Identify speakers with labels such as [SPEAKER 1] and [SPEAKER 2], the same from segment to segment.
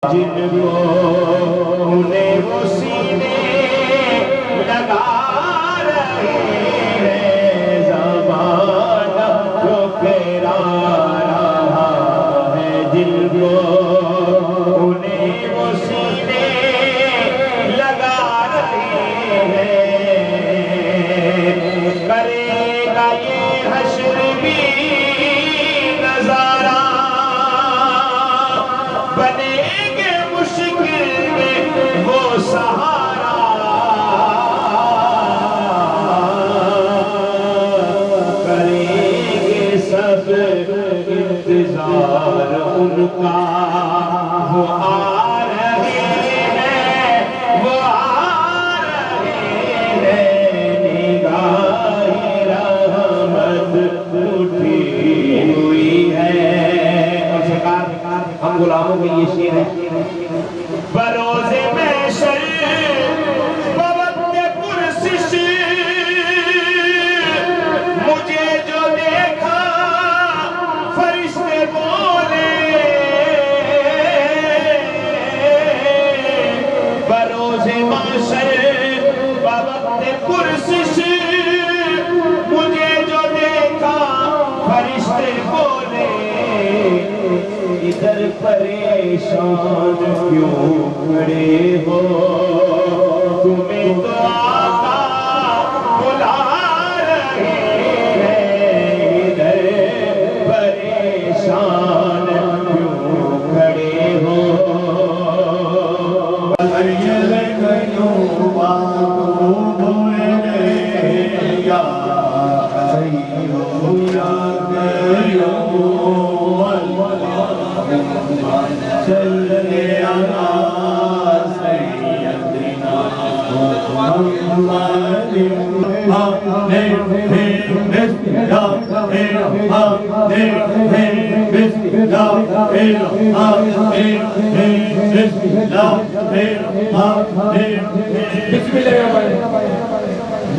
[SPEAKER 1] جن کو انہیں وہ سینے لگا رہے ہیں، زمانہ ٹھکرا رہا ہے جن کو انہیں وہ سینے لگا رہے ہیں، کرے گا یہ حشر بھی نظارہ، بنے گے مشکل میں وہ سہارا، کریں گے سب انتظار ان کا، وہ آ رہے ہیں، وہ آ رہے ہیں، نگاہ رحمت اٹھی ہوئی ہے۔ اور سرکار ہم غلاموں کے یہ شعر ہے، بروز محشر بوقت پرسش مجھے جو دیکھا فرشتے بولے، بروز محشر بوقت پرسش مجھے جو دیکھا فرشتے بولے، ادھر پریشان کیوں کھڑے ہو، تمہیں تو آقا بلا رہے ہیں، ادھر پریشان کیوں کھڑے ہو،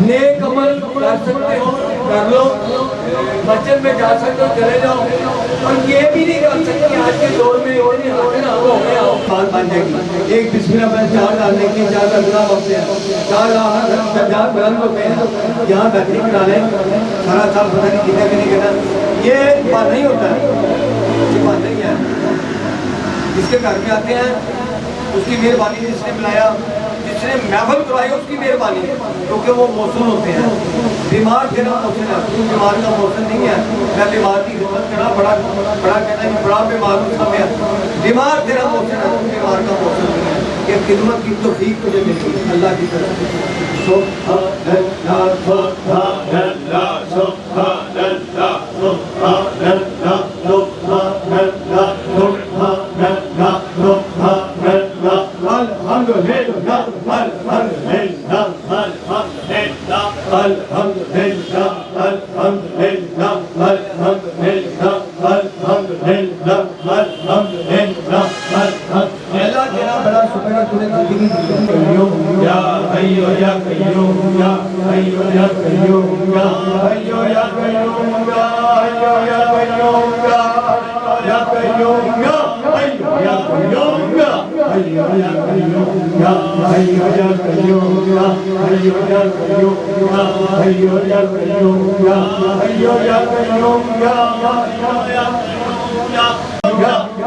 [SPEAKER 2] نیک عمل کر سکتے ہو کر لو، مسجد میں جا سکتے ہو چلے جاؤ، اور یہ بھی نہیں کر سکتے آج کے دور میں بات بن جائے گی۔ ایک بسم اللہ میں چار ڈالنے کی، چار گناہ ہوتے ہیں، چار درجات بلند ہوتے ہیں، یہاں بہترین ڈالیں سارا سال پتہ نہیں کتنے بھی نہیں کرنا، یہ بات نہیں ہوتا ہے، یہ بات نہیں ہے۔ جس کے گھر میں آتے ہیں اس کی مہربانی، جس نے بلایا، جس نے محفل کرائی اس کی مہربانی، کیونکہ وہ موسم ہوتے ہیں۔ بیمار تیرا موسم ہے، تو بیمار کا موسم نہیں ہے، میں بیمار کی خدمت کرنا بڑا کہنا ہے بڑا بیمار موسم ہے، بیمار تیرا موسم ہے، تو بیمار کا موسم نہیں ہے، کہ خدمت کی توفیق تجھے ملتی ہے اللہ کی طرف سے۔ سبحان اللہ سبحان اللہ سبحان اللہ سبحان اللہ سبحان اللہ سبحان اللہ سبحان اللہ، الحمدللہ الحمدللہ الحمدللہ الحمدللہ الحمدللہ الحمدللہ الحمدللہ الحمدللہ۔ اللہ تیرا بڑا شکر ہے، تو نے زندگی دی، یا حیو یا قیوم یا حیو یا قیوم یا حیو یا قیوم یا حیو یا قیوم یا یا قیوم یا حیو یا قیوم یا حیو یا قیوم یا حیو یا قیوم یا حیو یا قیوم یا حیو یا قیوم یا حیو یا قیوم یا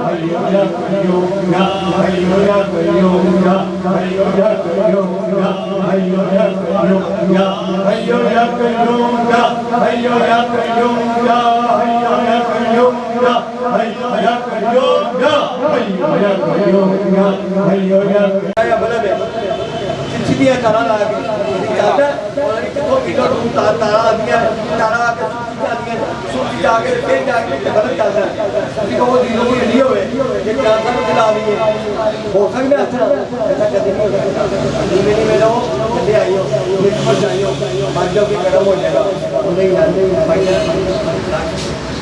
[SPEAKER 2] حیو یا قیوم یا حیو یا قیوم یا حیو یا قیوم یا حیو یا قیوم یا حیو یا قیوم یا حیو یا قیوم یا حیو یا قیوم یا حیو یا قیوم یا حیو یا قیوم یا حیو یا قیوم یا حیو یا یا بلد ہے سیدھی تارا لا کے جاتا ہے، اور وہ کلو تارا آدیا ہے، تارا آ کے سوچی سوچی جا کے پھر جا کے غلط چلتا ہے، کسی کو وہ دلوں کی نہیں ہوئے یہ کیا سر دلا رہی ہے، ہو سکتا ہے ایسا کبھی نہیں ہو سکتا، نہیں میں رہو چلے آئی ہو مجھ جائی ہو بات جاؤ کہ گرم ہو جائے گا،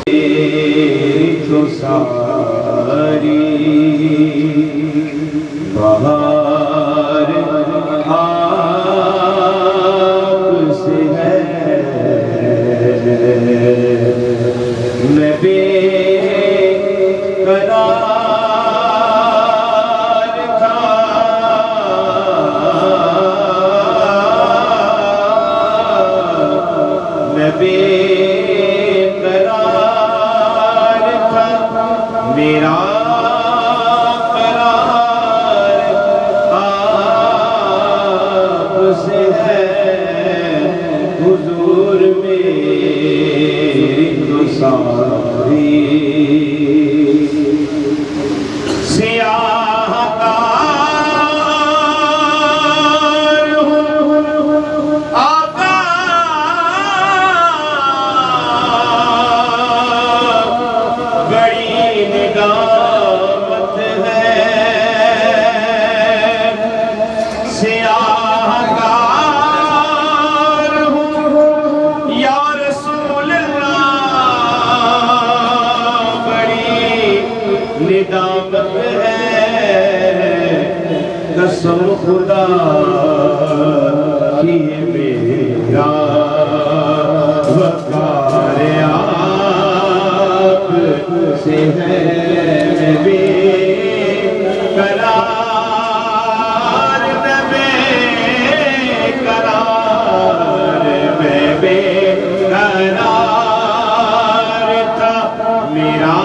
[SPEAKER 2] نہیں
[SPEAKER 1] تو ساری بہار آپ سے ہے، میں بے قرار قسم خدا کی میرا وقار آپ سے ہے بے قرار میں بے قرار تھا میرا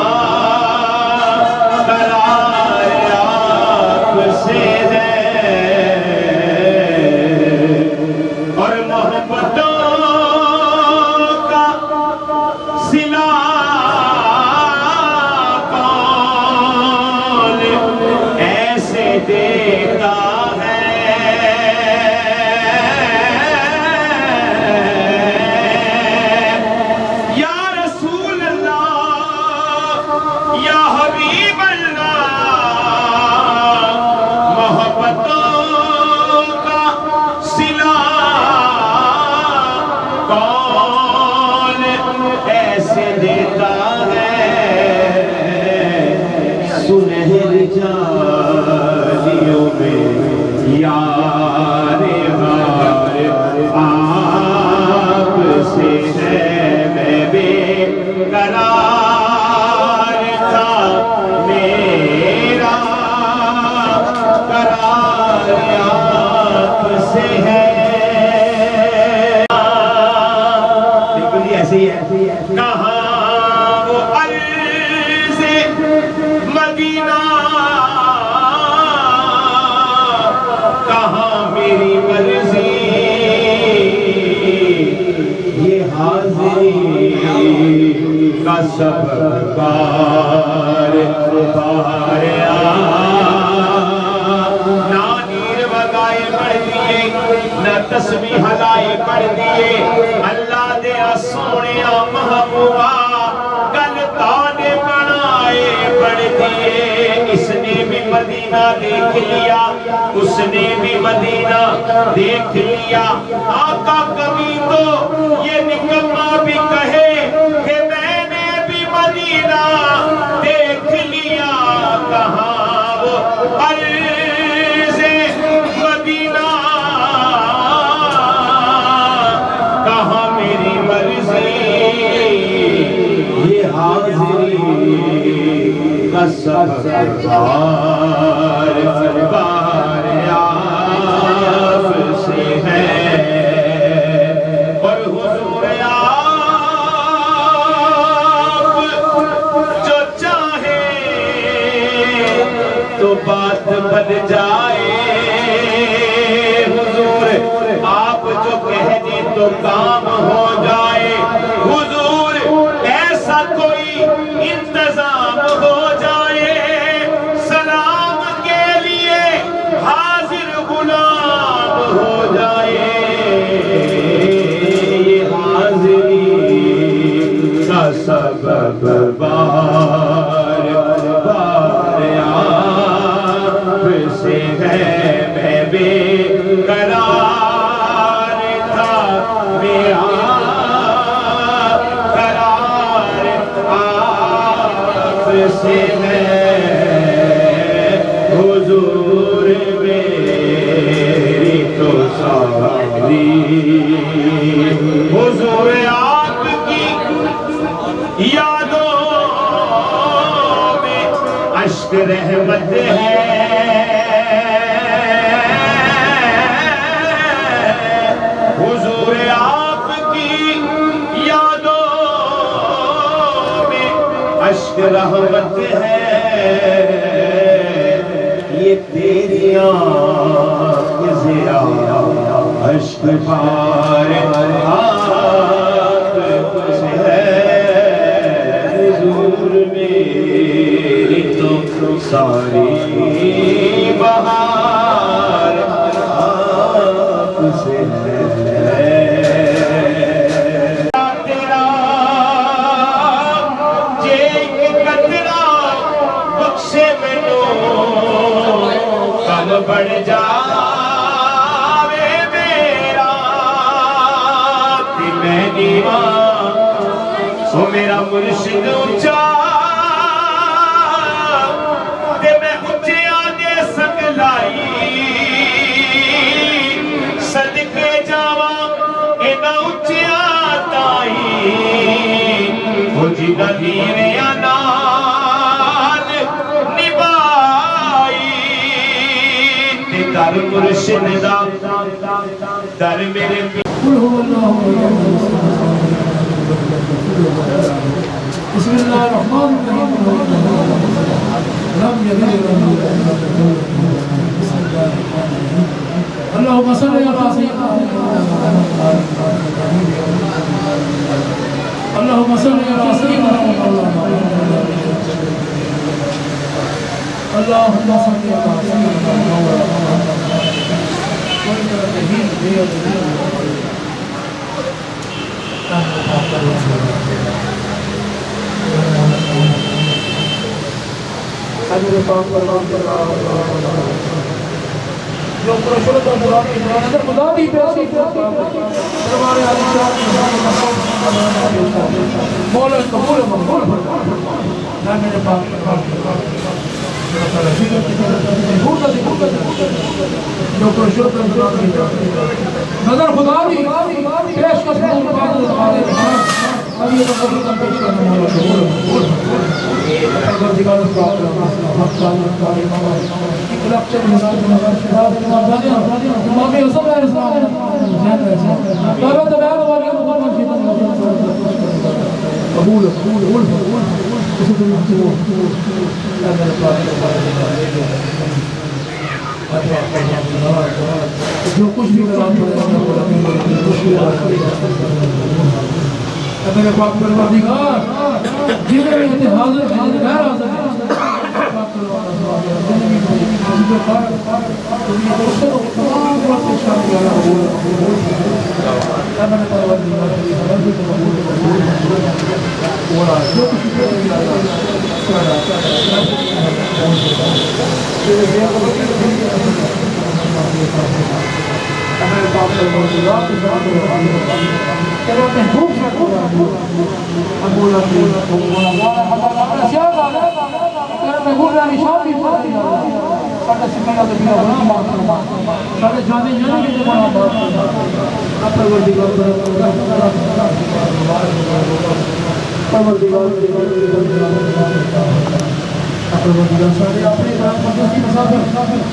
[SPEAKER 1] سنہری جالیوں میں یار غار آپ سے ہے میں بے قرار تھا میرا قرار آپ سے ہے بالکل ہی ایسے ہی ہے کہاں وہ عرض مدینہ کہاں میری مرضی یہ حاضری کا سبب بار بار نہ نیر وگائے پڑھ دیے نہ تسبیح ہلائے پڑھ دیے اللہ دے سونے محبوبہ گل تانے بنائے پڑھ دیے اس نے بھی مدینہ دیکھ لیا اس نے بھی مدینہ دیکھ لیا آقا کبھی تو یہ نکما بھی کہے کہ میں نے بھی مدینہ دیکھ لیا کہاں وہ عرض مدینہ کہاں میری مرضی یہ حاضری کا سبب بار آپ سے ہے اور حضور آپ جو چاہے تو بات بن جائے حضور آپ جو کہہ دیں تو کام ہو جائے حضور ایسا کوئی انتظام ہو جائے سلام کے لیے حاضر غلام ہو جائے یہ حاضری کا سبب بار بار آپ سے ہے میں بے قرار تھا میرا قرار آپ سے ہے حضور میری تو ساری حضور آپ کی یادوں میں اشک رحمت ہے حضور آپ کی یادوں میں اشک رحمت ہے یہ تیری آنکھ ضیا اشک بار آپ سے ہے حضور میری تو ساری بہار آپ سے ہے تیرا جے قطرہ بخشے مینوں کم بڑھ جاوے میرا تے میں نیواں او میرا مرشد اونچا تے میں اونچیاں دے سنگ لائی وہ جنہ نیویاں نال نبائی تے در مرشد دا در میرے
[SPEAKER 2] قل هو الله بسم الله الرحمن الرحيم لم يلد ولم يولد بسم الله الرحمن الرحيم اللهم صل على سيدنا اللهم صل على سيدنا اللهم صل على جو پرشور کا قرآن اندر خدا بھی پیسی ہمارے علی شاہ مولا قبول مقبول نہ میرے پاک جو پرشور کا قرآن نظر خدا بھی پیش کا سنور بعد ہمارے ابھی یہ مقبول کا پیش کرنا مولا قبول مقبول اگر دکھا دکھا حق صالح کاری ماما لکچر مزار شہاد امام حسن علیہ السلام بابا تبعال والی قبول قبول جو کچھ بھی کلام میرے پاک پروردگار جنہیں بھی حاضر غیر حاضر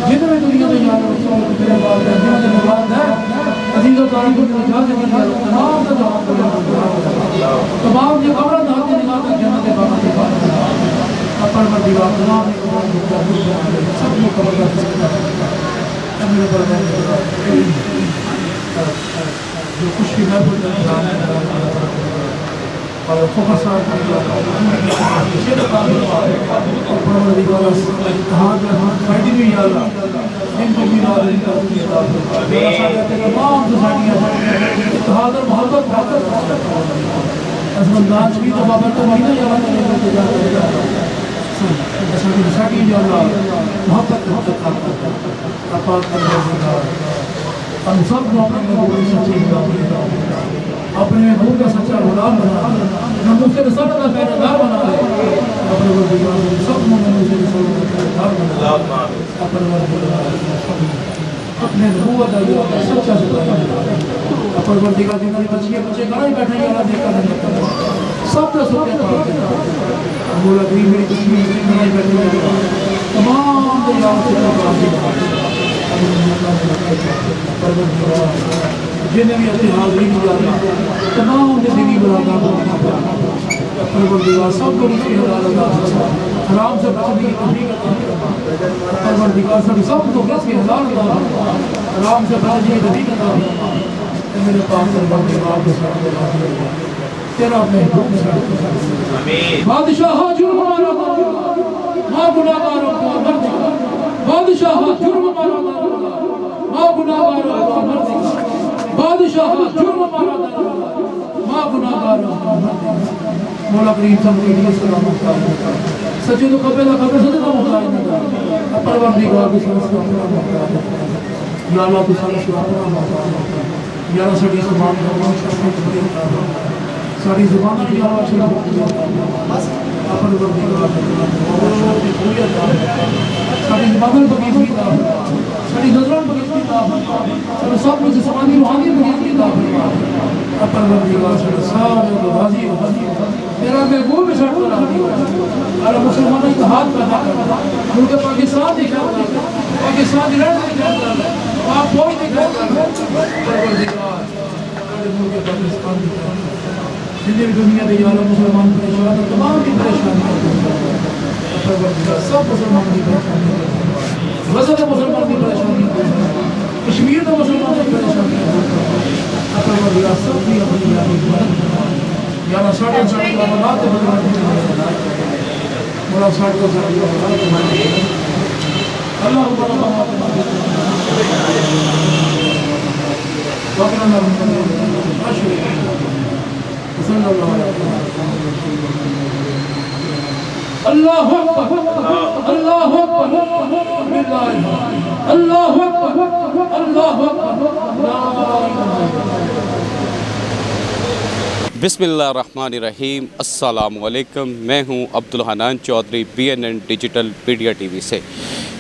[SPEAKER 2] جتنے دنیا میں جانا میرے بعد ہے عزیز و کاری کو تمام تمام یہ قبر نہ کے نگاہ تک جنت بابا کے پاس اپر مدیوا تمام سب کو قبر کا میرے پر جو کچھ بھی ہے اور فخر صاحب فائدی بھی یا اللہ ان کو بھی نال تمام سوسائٹیاں اتحاد اور محبت ازمندان بھی تو بابر تو مہینہ یا اللہ سوسائٹی یا اللہ محبت اپاک ہم سب کو اپنے محبوب سچی اپنے محبوب کا سچا غلام بنا ہم اسے رسالت کا پیروکار بنا لے اپنے پروردگار سب مومنوں سے رسالت کا پیروکار بنا اپنے پروردگار اپنے نبوت کا سچا سپاہی اپنے پروردگار جنہوں نے بچے گھر ہی بیٹھے ہیں اللہ دیکھا نہیں سب رسول کے پاس مولا کریم میری کشمیر سے گھر ہی بیٹھے ہیں تمام دریاؤں سے پروردگار جنہیں بھی اپنی حاضری کی جاتی تمام زندگی برادہ پروردگار سب کو اس کی حلال حرام سے بچنے کی توفیق پروردگار سب کو اس کی حلال حرام سے بچنے کی توفیق میرے پاس پروردگار تیرا محبوب بادشاہ جرم مارا ماں گناہگاروں کو مرد بادشاہ جرم مارا ماں گناہگاروں کو مرد بادشاہ جرم مارا ماں گناہگار مولا کریم سب کے لیے سلامت سچے تو قبل قبر سے تو محتاج نہ پروردگار کی سلامت یا اللہ کی سلامت یا اللہ سڑی زبان ساری زبان کی آواز
[SPEAKER 3] ਸਾਡੀ ਜ਼ਬਾਨਾਂ ਤੋਂ ਬਗੀਚੀ ਦਾ ਸਾਡੀ ਨਜ਼ਰਾਂ ਤੋਂ ਬਗੀਚੀ ਦਾ ਸਾਡੇ ਸਭ ਕੁਝ ਜਸਮਾਨੀ ਰੂਹਾਨੀ ਬਗੀਚੀ ਦਾ اپر پروردگار سے سارے کو راضی ہو تیرا محبوب بھی سب کو راضی ہو اور مسلمانوں کا ہاتھ پیدا کر ملک پاکستان دکھا پاکستان کی لڑائی دکھا آپ کوئی دکھا پروردگار ملک پاکستان دکھا جتنے بھی دنیا کے عالم مسلمان پریشان تمام کی پریشانی پروردگار سب مسلمان کی پریشانی وزن مسلمان کی پریشانی کشمیر کا مسلمان کی پریشانی پروردگار سب کی اپنی یاری یا اللہ ساڑھے ساڑھے اولاد کے بدلات مولا ساڑھے ساڑھے اولاد کے اللہ ربنا وقنا نرمنا اشهد صلی اللہ علیہ وسلم اللہ اکبر اللہ اکبر اللہ اکبر اللہ اکبر لا الہ
[SPEAKER 4] بسم اللہ الرحمن الرحیم السلام علیکم میں ہوں Abdul Hanan Chaudhry BNN digital media TV سے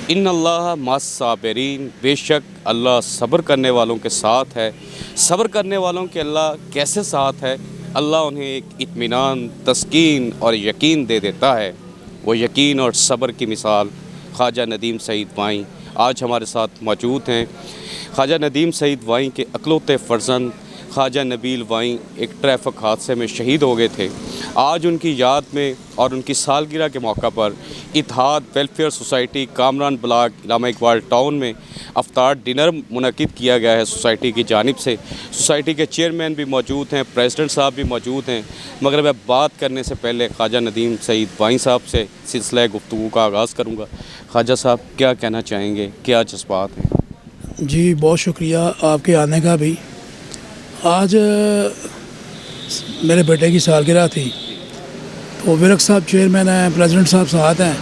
[SPEAKER 4] ان اللہ مع الصابرین بے شک اللہ صبر کرنے والوں کے ساتھ ہے صبر کرنے والوں کے اللہ کیسے ساتھ ہے اللہ انہیں ایک اطمینان تسکین اور یقین دے دیتا ہے وہ یقین اور صبر کی مثال خواجہ ندیم سعید وائیں آج ہمارے ساتھ موجود ہیں خواجہ ندیم سعید وائیں کے اکلوتے فرزند خواجہ نبیل وائیں ایک ٹریفک حادثے میں شہید ہو گئے تھے آج ان کی یاد میں اور ان کی سالگرہ کے موقع پر اتحاد ویلفیئر سوسائٹی کامران بلاک علامہ اقبال ٹاؤن میں افطار ڈنر منعقد کیا گیا ہے سوسائٹی کی جانب سے سوسائٹی کے چیئرمین بھی موجود ہیں پریزیڈنٹ صاحب بھی موجود ہیں مگر میں بات کرنے سے پہلے خواجہ ندیم سعید وائیں صاحب سے سلسلہ گفتگو کا آغاز کروں گا خواجہ صاحب کیا کہنا چاہیں گے کیا جذبات ہیں
[SPEAKER 3] جی بہت شکریہ آپ کے آنے کا بھی آج میرے بیٹے کی سالگرہ تھی تو ورق صاحب چیئرمین ہیں پریزیڈنٹ صاحب ساتھ ہیں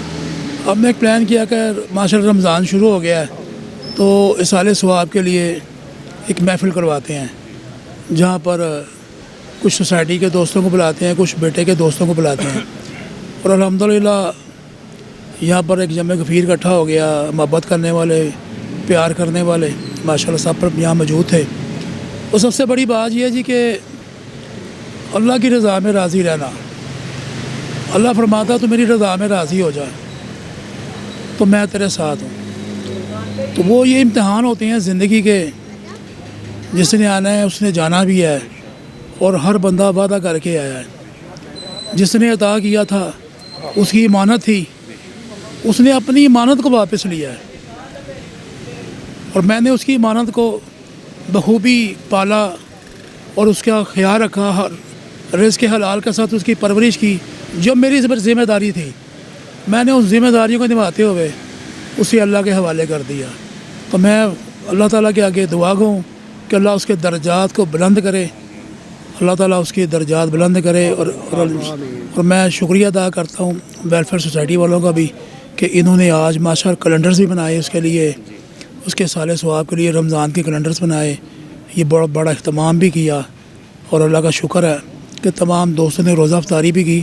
[SPEAKER 3] اب میں ایک پلان کیا کہ ماشاءاللہ رمضان شروع ہو گیا ہے تو اصال ثواب کے لیے ایک محفل کرواتے ہیں جہاں پر کچھ سوسائٹی کے دوستوں کو بلاتے ہیں کچھ بیٹے کے دوستوں کو بلاتے ہیں اور الحمدللہ یہاں پر ایک جمع غفیر اکٹھا ہو گیا محبت کرنے والے پیار کرنے والے ماشاءاللہ سب پر یہاں موجود تھے اور سب سے بڑی بات یہ ہے جی کہ اللہ کی رضا میں راضی رہنا اللہ فرماتا تو میری رضا میں راضی ہو جائے تو میں تیرے ساتھ ہوں تو وہ یہ امتحان ہوتے ہیں زندگی کے جس نے آنا ہے اس نے جانا بھی ہے اور ہر بندہ وعدہ کر کے آیا ہے جس نے عطا کیا تھا اس کی امانت تھی اس نے اپنی امانت کو واپس لیا ہے اور میں نے اس کی امانت کو بخوبی پالا اور اس کا خیال رکھا رزق کے حلال کے ساتھ اس کی پرورش کی جو میری ذمہ داری تھی میں نے اس ذمہ داریوں کو نبھاتے ہوئے اسے اللہ کے حوالے کر دیا تو میں اللہ تعالیٰ کے آگے دعا گوں کہ اللہ اس کے درجات کو بلند کرے اللہ تعالیٰ اس کی درجات بلند کرے اور میں شکریہ ادا کرتا ہوں ویلفیئر سوسائٹی والوں کا بھی کہ انہوں نے آج ماشاءاللہ کیلنڈرز بھی بنائے اس کے لیے اس کے سال ثواب کے لیے رمضان کے کیلنڈرز بنائے یہ بڑا اہتمام بھی کیا اور اللہ کا شکر ہے کہ تمام دوستوں نے روزہ افطاری بھی کی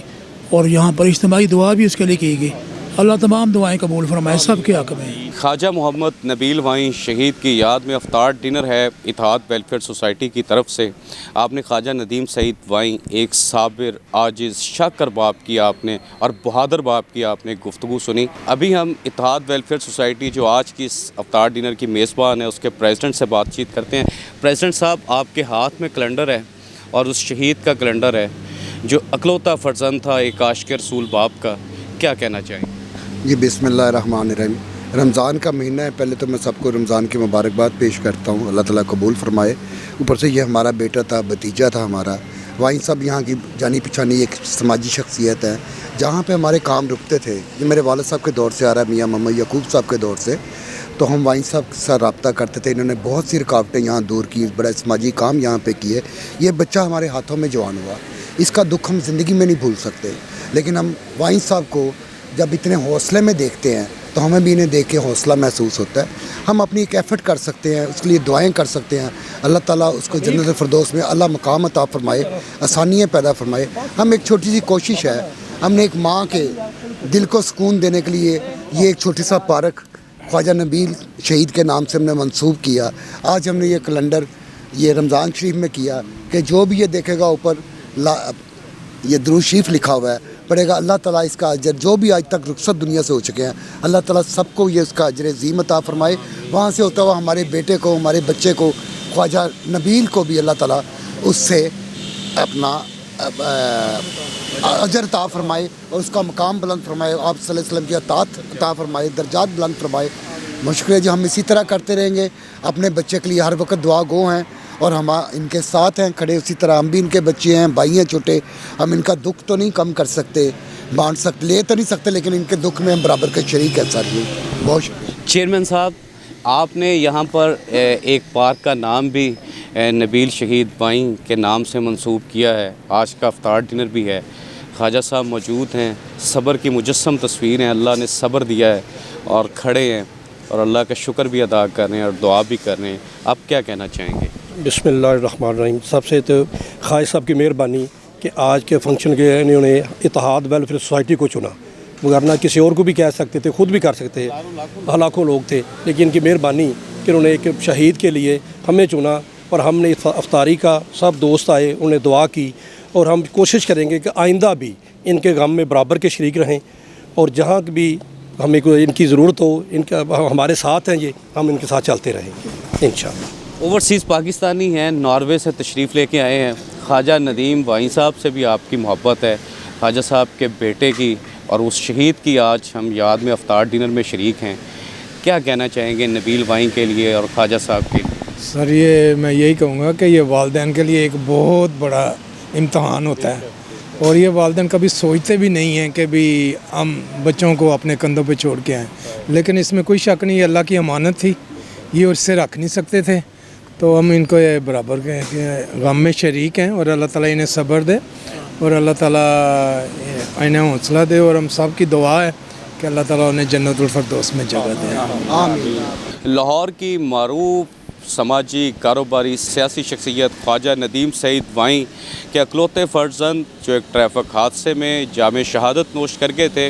[SPEAKER 3] اور یہاں پر اجتماعی دعا بھی اس کے لیے کی گئی اللہ تمام دعائیں قبول فرمائے سب کے حق میں
[SPEAKER 4] خواجہ محمد نبیل وائیں شہید کی یاد میں افطار ڈنر ہے اتحاد ویلفیئر سوسائٹی کی طرف سے آپ نے خواجہ ندیم سعید وائیں ایک صابر عاجز شاکر باپ کی آپ نے اور بہادر باپ کی آپ نے گفتگو سنی ابھی ہم اتحاد ویلفیئر سوسائٹی جو آج کی اس افطار ڈنر کی میزبان ہے اس کے پریزیڈنٹ سے بات چیت کرتے ہیں پریزیڈنٹ صاحب آپ کے ہاتھ میں کیلنڈر ہے اور اس شہید کا کیلنڈر ہے جو اکلوتا فرزند تھا ایک عاشق رسول باپ کا کیا کہنا چاہیں
[SPEAKER 5] جی بسم اللہ الرحمن الرحیم رمضان کا مہینہ ہے پہلے تو میں سب کو رمضان کی مبارکباد پیش کرتا ہوں اللہ تعالیٰ قبول فرمائے اوپر سے یہ ہمارا بیٹا تھا بھتیجا تھا ہمارا وائیں صاحب یہاں کی جانی پہچانی ایک سماجی شخصیت ہے جہاں پہ ہمارے کام رکتے تھے یہ میرے والد صاحب کے دور سے آ رہا ہے میاں محمد یعقوب صاحب کے دور سے تو ہم وائیں صاحب کے ساتھ رابطہ کرتے تھے انہوں نے بہت سی رکاوٹیں یہاں دور کی بڑا سماجی کام یہاں پہ کیے یہ بچہ ہمارے ہاتھوں میں جوان ہوا اس کا دکھ ہم زندگی میں نہیں بھول سکتے لیکن ہم وائیں صاحب کو جب اتنے حوصلے میں دیکھتے ہیں تو ہمیں بھی انہیں دیکھ کے حوصلہ محسوس ہوتا ہے ہم اپنی ایک ایفرٹ کر سکتے ہیں اس کے لیے دعائیں کر سکتے ہیں اللہ تعالیٰ اس کو جنت الفردوس میں اللہ مقام عطا فرمائے آسانیاں پیدا فرمائے ہم ایک چھوٹی سی کوشش ہے ہم نے ایک ماں کے دل کو سکون دینے کے لیے یہ ایک چھوٹی سا پارک خواجہ نبیل شہید کے نام سے ہم نے منسوب کیا. آج ہم نے یہ کیلنڈر یہ رمضان شریف میں کیا کہ جو بھی یہ دیکھے گا اوپر یہ درود شریف لکھا ہوا ہے پڑھے گا, اللہ تعالیٰ اس کا اجر جو بھی آج تک رخصت دنیا سے ہو چکے ہیں اللہ تعالیٰ سب کو یہ اس کا اجر عظیم عطا فرمائے. وہاں سے ہوتا ہوا ہمارے بیٹے کو, ہمارے بچے کو, خواجہ نبیل کو بھی اللہ تعالیٰ اس سے اپنا اجر عطا فرمائے اور اس کا مقام بلند فرمائے, آپ صلی اللہ علیہ وسلم کی اطاعت عطا فرمائے, درجات بلند فرمائے. مشکل جی ہم اسی طرح کرتے رہیں گے. اپنے بچے کے لیے ہر وقت دعا گو ہیں اور ہم ان کے ساتھ ہیں کھڑے. اسی طرح ہم بھی ان کے بچے ہیں, بھائی ہیں چھوٹے. ہم ان کا دکھ تو نہیں کم کر سکتے, بانٹ سکتے, لے تو نہیں سکتے, لیکن ان کے دکھ میں ہم برابر کے شریک ہیں سر. جی بہت شکریہ.
[SPEAKER 4] چیئرمین صاحب, آپ نے یہاں پر ایک پارک کا نام بھی نبیل شہید وائیں کے نام سے منسوب کیا ہے. آج کا افطار ڈنر بھی ہے. خواجہ صاحب موجود ہیں, صبر کی مجسم تصویر ہیں. اللہ نے صبر دیا ہے اور کھڑے ہیں اور اللہ کا شکر بھی ادا کر رہے ہیں اور دعا بھی کر رہے ہیں. آپ کیا کہنا چاہیں گے؟
[SPEAKER 6] بسم اللہ الرحمن الرحیم. سب سے تو خواجہ صاحب کی مہربانی کہ آج کے فنکشن کے انہوں نے اتحاد ویلفیئر سوسائٹی کو چنا, ورنہ کسی اور کو بھی کہہ سکتے تھے, خود بھی کر سکتے, لاکھوں لوگ تھے. لیکن ان کی مہربانی کہ انہوں نے ایک شہید کے لیے ہمیں چنا اور ہم نے افطاری کا سب دوست آئے, انہیں دعا کی اور ہم کوشش کریں گے کہ آئندہ بھی ان کے غم میں برابر کے شریک رہیں اور جہاں بھی ہمیں کوئی ان کی ضرورت ہو ان کا ہمارے ساتھ ہیں, یہ ہم ان کے ساتھ چلتے رہیں گے انشاءاللہ.
[SPEAKER 4] اوورسیز پاکستانی ہیں, ناروے سے تشریف لے کے آئے ہیں. خواجہ ندیم وائیں صاحب سے بھی آپ کی محبت ہے, خواجہ صاحب کے بیٹے کی اور اس شہید کی آج ہم یاد میں افطار ڈنر میں شریک ہیں. کیا کہنا چاہیں گے نبیل وائیں کے لیے اور خواجہ صاحب کے؟
[SPEAKER 3] سر یہ میں یہی کہوں گا کہ یہ والدین کے لیے ایک بہت بڑا امتحان ہوتا ہے اور یہ والدین کبھی سوچتے بھی نہیں ہیں کہ بھی ہم بچوں کو اپنے کندھوں پہ چھوڑ کے آئیں. لیکن اس میں کوئی شک نہیں, یہ اللہ کی امانت تھی, یہ اس سے رکھ نہیں سکتے تھے. تو ہم ان کو یہ برابر کے غم میں شریک ہیں اور اللہ تعالیٰ انہیں صبر دے اور اللہ تعالیٰ انہیں حوصلہ دے اور ہم سب کی دعا ہے کہ اللہ تعالیٰ انہیں جنت الفردوس میں جگہ دے.
[SPEAKER 5] آمین.
[SPEAKER 4] لاہور کی معروف سماجی کاروباری سیاسی شخصیت خواجہ ندیم سعید وائیں کے اکلوتے فرزند جو ایک ٹریفک حادثے میں جامِ شہادت نوش کر گئے تھے,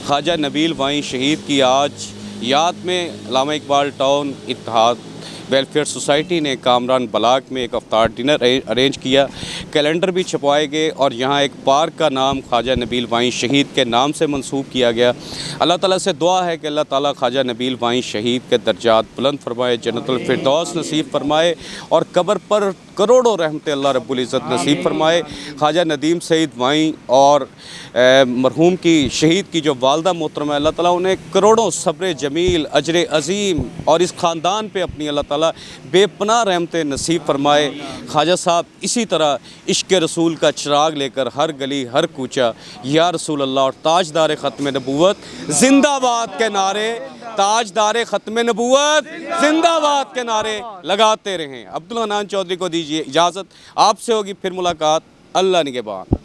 [SPEAKER 4] خواجہ نبیل وائیں شہید کی آج یاد میں علامہ اقبال ٹاؤن اتحاد ویلفیئر سوسائٹی نے کامران بلاک میں ایک افطار ڈنر ارینج کیا. کیلنڈر بھی چھپوائے گئے اور یہاں ایک پارک کا نام خواجہ نبیل وائیں شہید کے نام سے منسوب کیا گیا. اللہ تعالیٰ سے دعا ہے کہ اللہ تعالیٰ خواجہ نبیل وائیں شہید کے درجات بلند فرمائے, جنت الفردوس نصیب فرمائے اور قبر پر کروڑوں رحمت اللہ رب العزت نصیب فرمائے. خواجہ ندیم سعید وائیں اور مرحوم کی شہید کی جو والدہ محترمہ, اللہ تعالیٰ انہیں کروڑوں صبر جمیل, اجر عظیم اور اس خاندان پہ اپنی اللہ تعالیٰ بے پناہ رحمت نصیب فرمائے. خواجہ صاحب اسی طرح عشق رسول کا چراغ لے کر ہر گلی ہر کوچہ یا رسول اللہ اور تاجدار ختم نبوت زندہ باد کے نعرے, تاجدار ختم نبوت زندہ باد کے نعرے لگاتے رہیں. عبدالحنان چودھری کو دیجیے اجازت, آپ سے ہوگی پھر ملاقات. اللہ نگہبان.